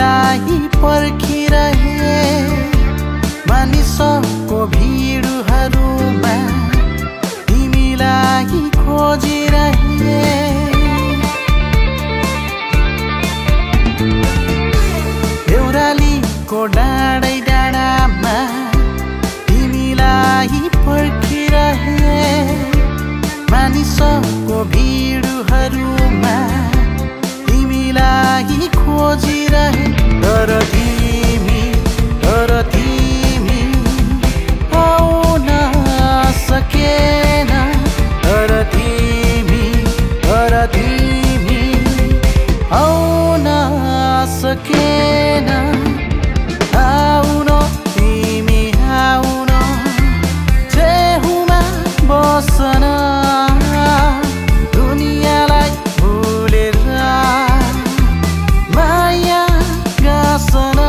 तिमीलाई पर्खिरहे मानिसको भिडहरूमा तिमीलाई खोजिरहे देउरालीको डाँडै डाँडामा तिमीलाई पर्खिरहे मानिसको भिडहरूमा तिमीलाई खोजिरहे तर तिमी आउन सकेन तर तिमी आउन सकेन आउन तिमी आउन छेउमा बस्न दुनियाँलाई भुलेर माया गाँस्न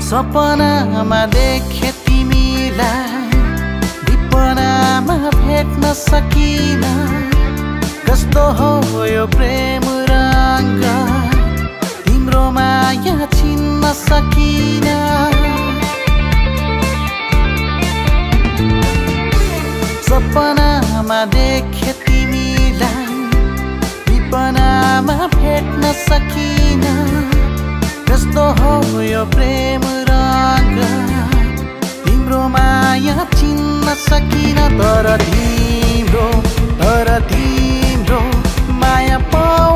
सपनामा देखे तिमीलाई विपनामा भेट्न सकिन कस्तो हो यो प्रेम रङ्ग तिम्रो माया चिन्न सकिन सपनामा देखे तिमीलाई विपनामा भेट्न सकिन कस्तो हो यो प्रेम रङ्ग तिम्रो माया चिन्न सकिन तर तिम्रो माया पाउ